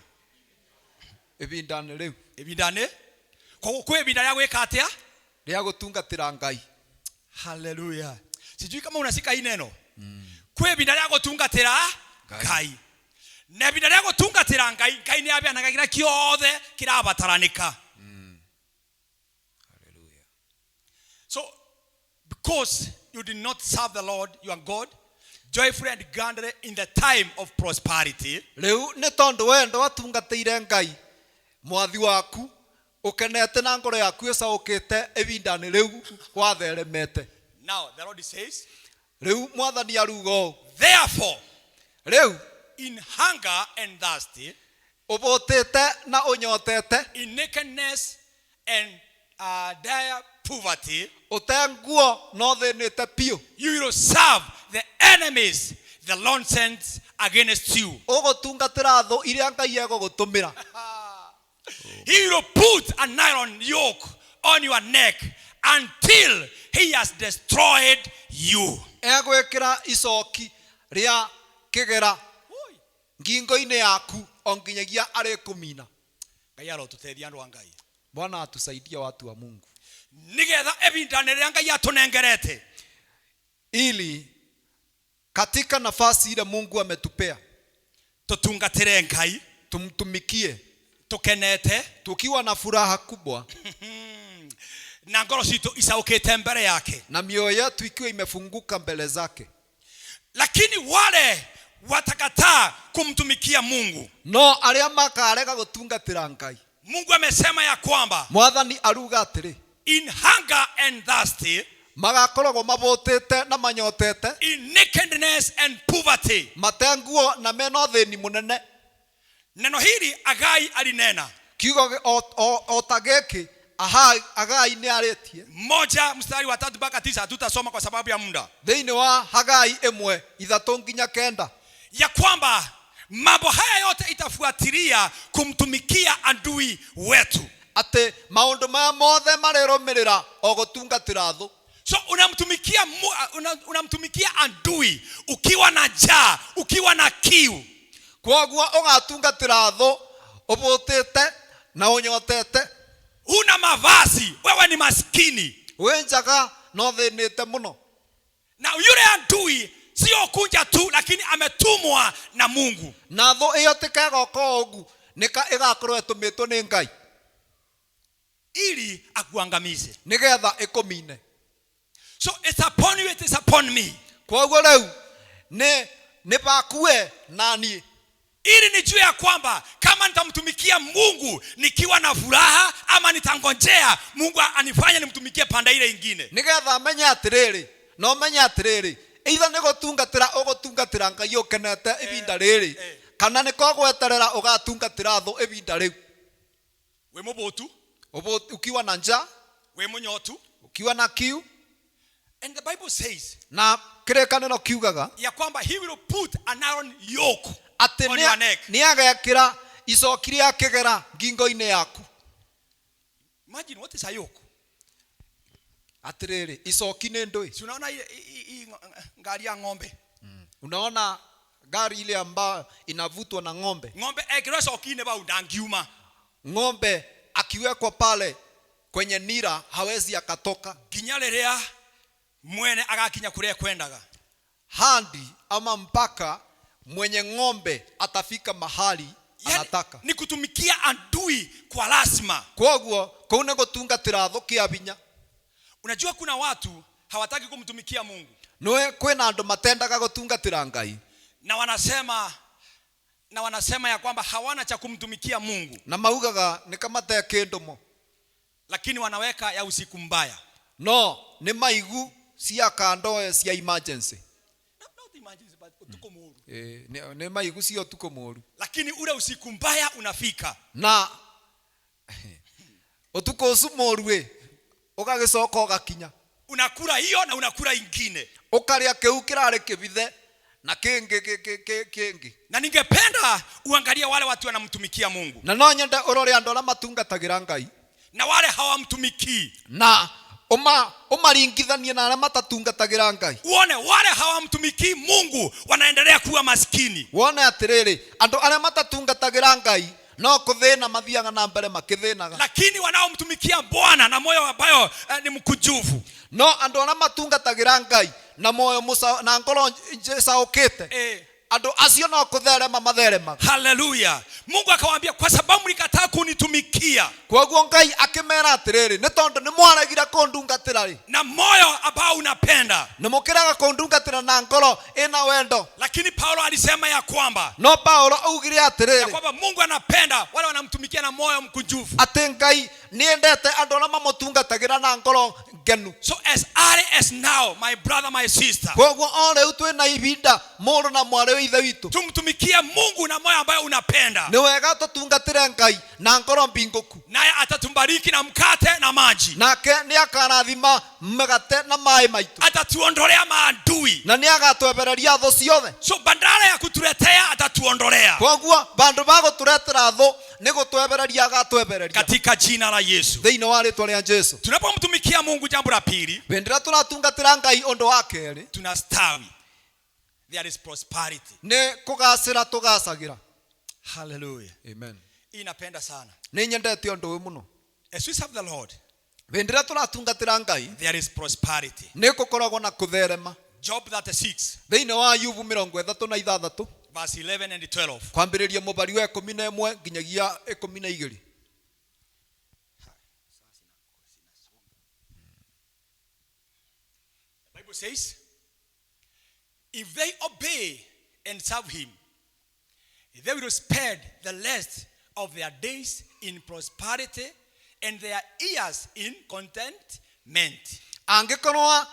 Ebindani riu. Ebindani kwa ebindani ya gweka atia ria gutungatira Ngai. Hallelujah. Sijui kama unasika hii neno. Kwa ebindani ya gutungatira Ngai. Na ebindani ya gutungatira Ngai, Ngai ni abia na kira kiothe kirabataраnika. Hallelujah. So because you did not serve the Lord your God joyfully and gladly in the time of prosperity, riu ne tondu we ndo watungatire Ngai mwathi waku ukenete na ngoro yaku icokete ebindani riu watheremete. Now the Lord says, Riu mwathani aruga therefore, riu in hunger and thirsty, ubotete na unyotete, in nakedness and dire poverty, utenguo no thinite piu, you will serve the enemies the Lord sends against you. ugutungatira thu iria Ngai egugutumira. He will put an iron yoke on your neck until he has destroyed you. Egwikira icoki ria kigera ngingo-ini yaku onginyagia arikumina. Ngai arotũteithia andũ a Ngai. Bwana atusaidia watu wa Mungu. Nigetha ebindani rĩa Ngai atũnengerete, Ili katika nafasi ile Mungu ametupea tũtungatĩre Ngai, tumtumikie tũkenete, tukiwa na furaha kubwa na ngoro citũ icaũkĩte mbere yake. na mioyo yetu ikiwa imefunguka mbele zake. Lakini wale watakataa kumtumikia Mungu, No aria makarega gutungatira Ngai, Mungu amesema ya kwamba mwathani aruga atiri in hunger and thirsty, magakoragwo mabotete na manyotete, in nakedness and poverty. matenguo na mena thini munene. Neno hili Agai alinena, Kiugo otageki Agai ni aritie 1:3-9, tutasoma kwa sababu ya muda, thiini wa Hagai 1:3-9 ya kwamba mambo haya yote itafuatilia kumtumikia adui wetu. ate maundu maya mothe marirumirira o gutungatira thu. So unamtumikia adui ukiwa na njaa, ukiwa na kiu. Kwoguo ugatungatira thu ubutite na unyotete, Una mavazi, wewe ni maskini, wenjaga no thinite muno. na yule adui sio kuja tu, lakini ametumwa na Mungu. Na thu iyo tikagoka ugu nika igakorwo etumitwo ni Ngai ili akuangamize. nigetha ikumine. So it's upon you, it is upon me. Kwoguo riu ni bakue nani, Ili nijue ya kwamba kama nitamtumikia Mungu nikiwa na furaha ama nitangojea Mungu anifanye nimtumikie pande ile nyingine. nigetha menye atiriri no menye atiriri either ni gutungatira Ngai ukenete ibinda riri kana ni kogweterera ugatungatira thu ibinda riu. We mubotu, Ukiwa na njaa, we munyotu. ukiwa na kiu, And the Bible says na kirekaniro kiugaga ya kwamba he will put an iron yoke ati on your neck. ni agekira icoki ria kigera ngingo-ini yaku. Imagine what is a yoke? Atiriri icoki ni ndui. Si unaona gari ya ng'ombe? Unaona gari ile ambayo inavutwa na ng'ombe. Ng'ombe ekirwa sokini ba undangiuma. Ng'ombe akiwekwa pale kwenye nira hawezi akatoka. Ginya riria mwene agakinya kuria kwendaga. Handi ama mpaka mwenye ng'ombe atafika mahali anataka. Ni kutumikia adui kwa lazima. Kwoguo kou ni gutungatira thu kiabinya. Unajua kuna watu hawataki kumtumikia Mungu. Noe kwina andu matendaga gutungatira Ngai. Na wanasema ya kwamba hawana cha kumtumikia Mungu. Na maugaga ni kama te kindu mo. Lakini wanaweka ya usiku mbaya. No, ni maigu cia kandoe cia emergency. Not emergency but utuko moru. Ni maigu cia utuko moru. Lakini ule usiku mbaya unafika. Na utuko usu moru ugagicoka ugakinya. Unakula hiyo na unakula ingine. Ukaria kiu kirari kibithe na kingi. Na ningependa uangalie wale watu wanamtumikia Mungu. Na no nyende urore andu aria matungatagira Ngai. Na wale hawamtumikii. Na umaringithanie na aria matatungatagira Ngai. Uone wale hawamtumikii Mungu wanaendelea kuwa maskini. Wone atiriri andu aria matatungatagira Ngai no kuthina mathiaga na mbere makithinaga. Lakini wanaomtumikia Bwana na moyo ambayo ni mkujufu. No andu aria matungatagira Ngai na moyo na ngoro njecaukite. Andu acio no kutherema matherema. Hallelujah. Mungu akawaambia kwa sababu mlikataa kunitumikia. Kwoguo Ngai akimera atiriri ni tondu ni mwaragira kundungatira ri na moyo ambao unapenda. Ni mukiraga kundungatira na ngoro ina wendo. Lakini Paulo alisema ya kwamba no Paulo augire atiriri ya kwamba Mungu anapenda wale wanamtumikia na moyo mkunjufu. Ati Ngai niendete andu na mamutungatagira na ngoro ngenu. So as early as now, my brother, my sister, Koguo o riu twina ibinda mundu na mwari wa ithe witu tumtumikie Mungu na moyo ambayo unapenda, ni wega tutungatire Ngai na ngoro mbinguku, naye atatubariki na mkate na maji, nake ni akarathima migate na mai maitu, atatuondolea maadui, na ni agatwebereria tho ciothe. so badala ya kutuletea atatuondolea, Koguo bandu baguturetera tho ni gutwebereria agatwebereria katika jina la Yesu. thiini wa ritwa ria Jesu. Tunapomtumikia Mungu, jambo la pili, Bendera turatungatira Ngai undu wa keri tunastawi. There is prosperity. ni kugacira tugacagira. Hallelujah. Amen. Hii napenda sana. Ni nyendete undu uyu muno. As we serve the Lord, Bendera turatungatira Ngai there is prosperity. ni gukoragwo na kutherema. Job 36 Thiini wa Ayubu 36 verse 11 and 12. kwambiriria mubari wa 11 nginyagia 12. The Bible says, if they obey and serve him, they will spend the rest of their days in prosperity and their years in contentment. Angikorwa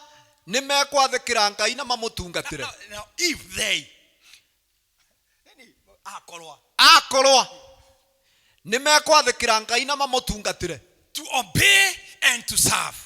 ni mekwathikira Ngai na mamutungatire. Now if they akorwa ni mekwathikira Ngai na mamutungatire, to obey and to serve.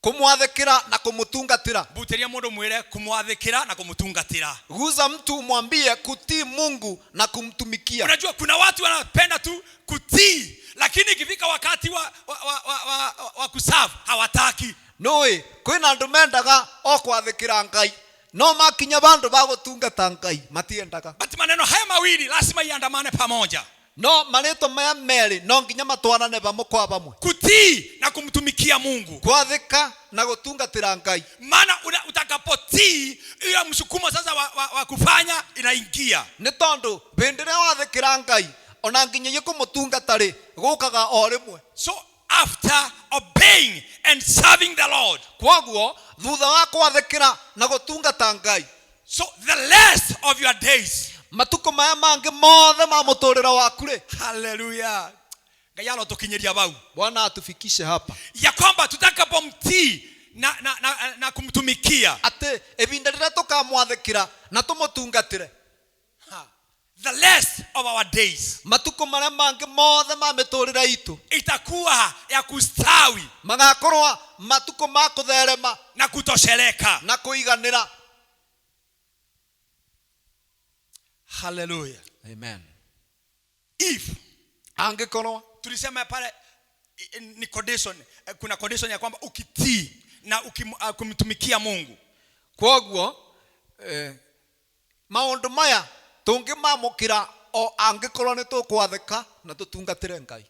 kumwathikira na kumutungatira. Buteria mundu mwire kumwathikira na kumutungatira. Guza mtu mwambie kutii Mungu na kumtumikia. Unajua kuna watu wanapenda tu kutii, lakini ikifika wakati wa kuserve hawataki. Noi kwina andu mendaga o kwathikira Ngai, no makinya bandu bagutungata Ngai matiendaga. But maneno haya mawili lazima iandamane pamoja. No marito maya meri no nginya matwarane bamwe kwa bamwe. Kutii na kumtumikia Mungu. Kwathika na gutungatira Ngai. Maana utakapotii ile msukumo sasa wa kufanya inaingia. Ni tondu bendera wathikira Ngai ona nginya yikumutungatari gukaga o rimwe. So after obeying and serving the Lord, Kwaguo thutha wa kwathikira na gutungata Ngai, so the rest of your days, matuko maya mangi mothe ma muturira waku ri. hallelujah, Ngai alotukinyiria bau, Bwana atufikishe hapa ya kwamba tutakapomtii na kumtumikia, ate ebinda rira tukamwathikira na tumutungatire, the rest of our days matuko maria mangi mothe ma miturira itu itakuwa ya kustawi magakorwa matuko ma kutherema na kutosheleka. na kuiganira. Hallelujah. Amen. If Angikorwa tulisema pale ni condition, kuna condition ya kwamba ukitii na kumtumikia Mungu. Kwaguo maundu maya tungimamukira o angikorwa ni tukwathika na tutungatire Ngai.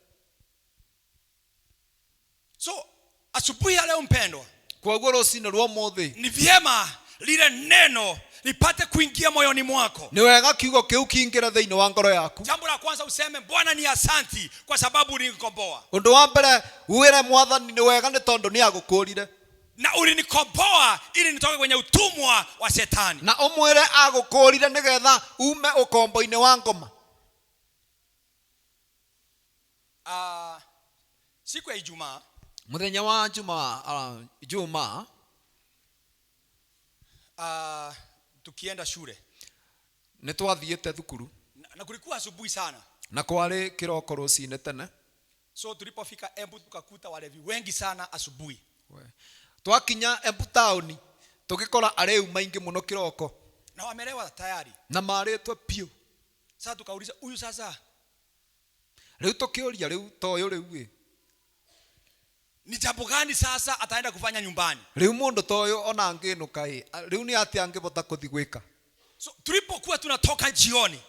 So asubuhi ya leo mpendwa, Kwaguo rucini rwa muthi ni vyema lile neno lipate kuingia moyoni mwako. ni wega kiugo kiu kiingira thiini wa ngoro yaku. Jambo la kwanza useme Bwana ni asanti kwa sababu ulinikomboa. Undu wa mbere uwire Mwathani ni wega ni tondu ni agukurire Na ulinikomboa ili nitoke kwenye utumwa wa shetani. na umwire agukurire nigetha ume ukombo-ini wa ngoma. Siku ya Ijumaa, Muthenya wa Juma tukienda shule ni twathiite thukuru na kulikuwa asubuhi sana. na kwari kiroko rucini tene. So tulipofika Embu tukakuta walevi wengi sana asubuhi. Twakinya Embu town tugikora areu maingi muno kiroko Na wamelewa tayari. na maritwe piu. Sasa tukauliza huyu sasa Riu tukiuria riu toyo riu ni jambo gani sasa ataenda kufanya nyumbani? riu mundu toyo ona anginuka riu ni ati angibota kuthi gwika. So tulipokuwa tunatoka jioni,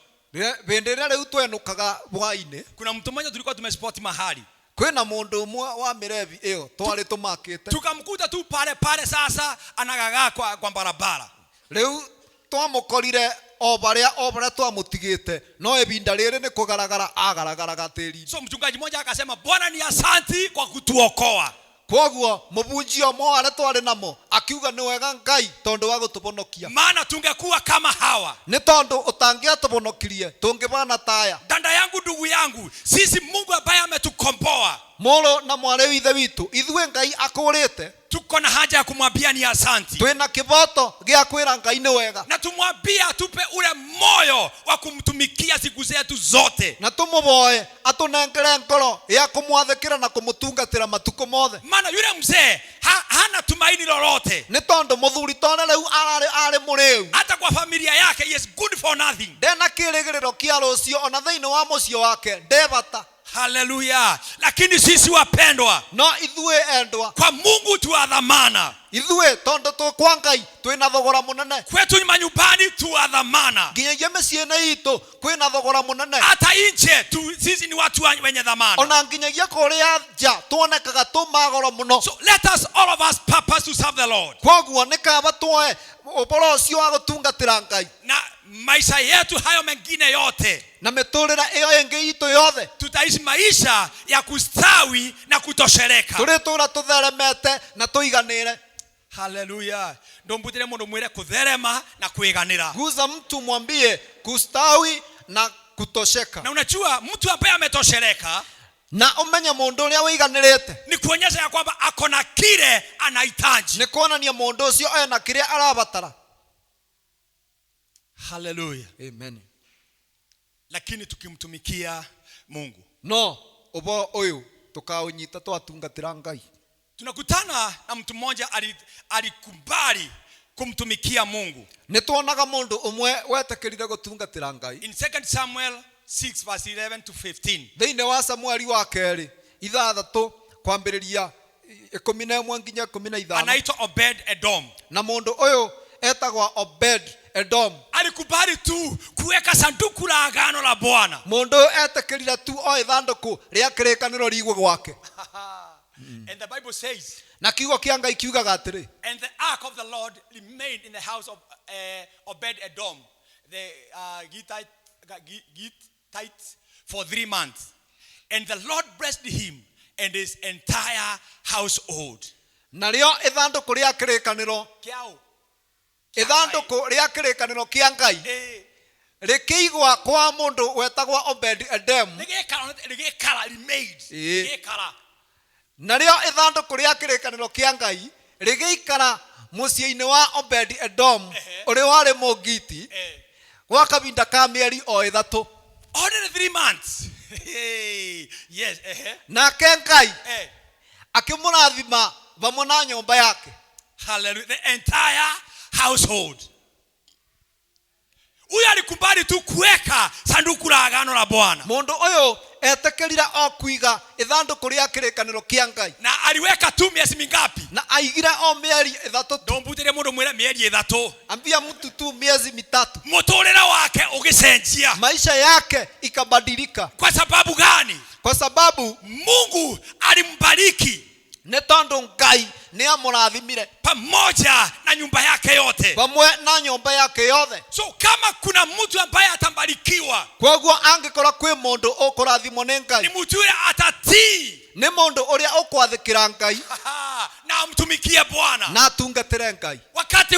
Bendera riu twenukaga bwaine, kuna mtu mmoja tulikuwa tumespot mahali. kwina mundu umwe wa mirevi iyo twari tumakite, Tukamkuta tu pale sasa anagagaa kwa barabara. riu twamukorire o baria twamutigite, no ebinda riri ni kugaragara agaragaraga tiri. So mchungaji mmoja akasema Bwana ni asanti kwa kutuokoa. Kwaguo mubunji omwe aria twari namo akiuga ni wega Ngai tondu wa gutubonokia, Maana tungekuwa kama hawa. ni tondu utangiatubonokirie tungibana taya. Dada dada yangu, ndugu yangu, sisi Mungu ambaye ametukomboa, molo na mwale withe witu ithue Ngai akurite, tuko na haja ya kumwambia ni asanti. twina kiboto gia kwira Ngai ni wega, Na tumwambia atupe ule moyo wa kumtumikia siku zetu zote. na tumuboe atunengere ngoro ya kumwathikira na kumutungatira matuko mothe. Maana yule mzee hana tumaini lolote. Ni tondu muthuri tone riu ari muriu, Hata kwa familia yake, he is good for nothing. ndena kirigiriro kia rucio ona thiini wa mucio wake ndebata. Hallelujah. Lakini sisi wapendwa, No ithue endwa, kwa Mungu tu wa dhamana. ithue tondu tu kwa Ngai twina thogora munene, Kwetu manyumbani tu wa dhamana. nginyagia miciini itu kwina thogora munene, Hata nje sisi ni watu wenye dhamana. ona nginyagia kuria nja tuonekaga tumagoro muno. So let us, all of us, purpose to serve the Lord. Koguo nikaba tuoe uboro ucio wa gutungatira Ngai, Na maisha yetu hayo mengine yote, na miturira iyo ingi itu yothe tutaishi maisha ya kustawi na kutosheleka. turitura tutheremete na tuiganire. Hallelujah. Ndombutire mundu mwire kutherema na kuiganira. Guza mtu mwambie kustawi na kutosheka, Na unajua mtu ambaye ametosheleka na umenya mundu uria wiganirite ni kuonyesha ya kwamba ako na kile anahitaji. ni kuonania mundu ucio ena kiria arabatara. Hallelujah. Amen. Lakini tukimtumikia Mungu, No uboro uyu tukaunyita twatungatira Ngai. tunakutana na mtu mmoja alikubali kumtumikia Mungu. Ni tuonaga mundu umwe wetekirire gutungatira Ngai In 2 Samuel 6 verse 11 to 15. thiini wa Samueli wa keri 6 kwambiriria 11 nginya 15. Anaitwa Obed Edom. Na mundu uyu etagwa Obed Edom. Alikubali tu kuweka sanduku la agano la Bwana. Mundu etekirire tu o ithanduku ria kirikaniro rigwe gwake. And the Bible says, Na kiugo kia Ngai kiugaga atiri, and the ark of the Lord remained in the house of Obed Edom, the Gittite, for 3 months. And the Lord blessed him and his entire household. na rio ithanduku ria kirikaniro, Kiao. ithanduku ria kirikaniro kia Ngai rikiigwa kwa mundu wetagwa Obed Edom. Ligekala remained. Ligekala. Na rio ithanduku ria kirikaniro kia Ngai rigiikara muciini wa Obed Edom uri wari mugiti gwa kavinda ka mieri o 3. Only 3 months. Yes. Nake Ngai akimurathima vamwe na nyumba yake. Hallelujah. The entire household. Huyu alikubali tu kuweka sanduku la agano la Bwana. Mundu uyu etekirira o kuiga ithanduku ria kirikaniro kia Ngai. Na aliweka tu miezi mingapi? Na aigira o mieri 3. Ndombutire mundu mwira mieri 3. Ambia mtu tu miezi 3. Muturira wake ugicenjia. Maisha yake ikabadilika. Kwa sababu gani? Kwa sababu Mungu alimbariki ni tondu Ngai ni amurathimire pamoja na nyumba yake yote. vamwe na nyumba yake yothe. So kama kuna mtu ambaye atambarikiwa, Koguo angikora kwi mundu ukurathimwo ni Ngai, ni mtu yule atatii ni mundu uria ukwathikira Ngai na amtumikie Bwana. na atungatire Ngai. Wakati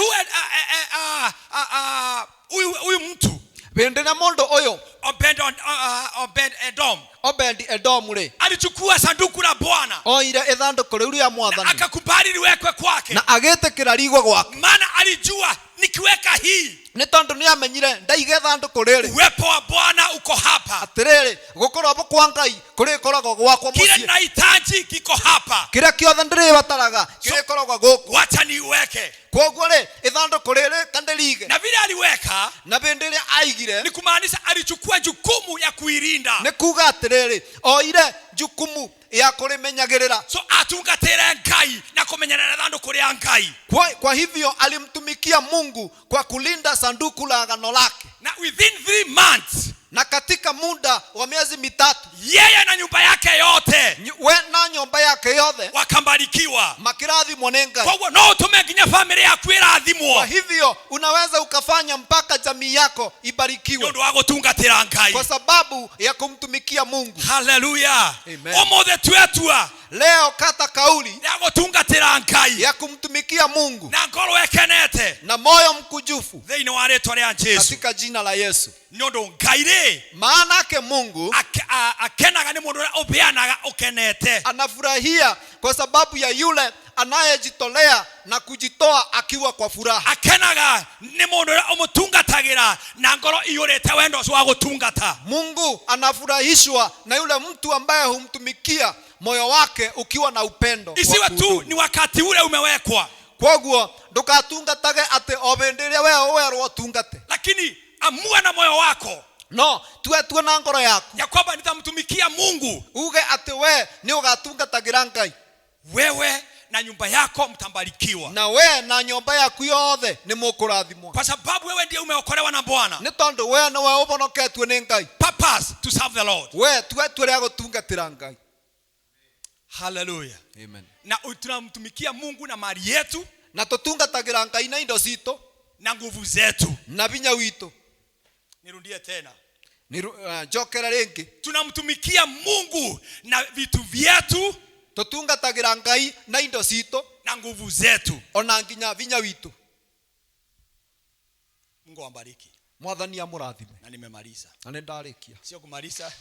huyu mtu Vindira mundu uyu Obed Edom ri alichukua sanduku la Bwana, oire ithanduku riu ria mwathani akakubali liwekwe kwake, na agitikira rigwe gwake. maana alijua nikiweka hii, Ni tondu ni amenyire ndaiga ithanduku riri uwepo wa Bwana uko hapa. atiriri gukorwo bo kwa Ngai kuri koragwo gwakwa Kile mucii, ninahitaji kiko hapa, kiria kiothe ndiribataraga kiri koragwo guku. wacha niweke. Koguo ri ithanduku riri kandirige, Na vile aliweka na vindi ria aigire ni kumaanisha alichukua jukumu ya kuilinda, ni kuga atiriri oire jukumu ya kurimenyagirira. so atungatire Ngai na kumenyana na thanduku ria Ngai. Kwa hivyo alimtumikia Mungu kwa kulinda sanduku la agano lake, Na within 3 months na katika muda wa miezi 3 yeye na nyumba yake yote we na nyumba yake yothe wakambarikiwa. makirathimwo ni Ngai. Kwa hivyo no utume nginya family yaku Kwa irathimwo hivyo unaweza ukafanya mpaka jamii yako ibarikiwe ndio wa gutungatira Ngai. kwa sababu ya kumtumikia Mungu. Hallelujah. Amen. Omothe twetua leo kata kauli ya gutungatira Ngai ya kumtumikia Mungu na ngoro ekenete na moyo mkujufu thĩinĩ wa rĩĩtwa rĩa Jesu katika jina la Yesu. nĩũndũ Ngai rĩ Maana yake Mungu akenaga nĩ mũndũ ũrĩa ũbeanaga ũkenete. anafurahia kwa sababu ya yule anayejitolea na kujitoa akiwa kwa furaha. Akenaga nĩ mũndũ ũrĩa ũmũtungatagĩra na ngoro iyũrĩte wendo ũcio wa gũtungata. Mungu anafurahishwa na yule mtu ambaye humtumikia moyo wake ukiwa na upendo. Isiwe tu ni wakati ule umewekwa, Kwa hivyo ndukatungatage ati obenderia wewe werwo tungate. lakini amua na moyo wako No, tuwe na ngoro yako ya kwamba nitamtumikia Mungu. uge ati we ni ugatungatagira Ngai, Wewe na nyumba yako mtabarikiwa, na we na nyumba yaku yothe ni mukurathimwa, kwa sababu wewe ndiye umeokolewa na Bwana. ni tondu we ni we ubonoketwe ni Ngai. Purpose to serve the Lord. We tuwe ria gutungatira Ngai. Hallelujah. Amen. Na tunamtumikia Mungu na mali yetu Na tutungatagira Ngai na indo cito na nguvu zetu. na binya witu. Nirudie tena, Jokera ringi tunamtumikia Mungu na vitu vyetu tutungatagira Ngai na indo cito na nguvu zetu. ona nginya binya witu. Mungu awabariki. Mwathani amurathime. Na nimemaliza, Na ndarikia. sio kumaliza.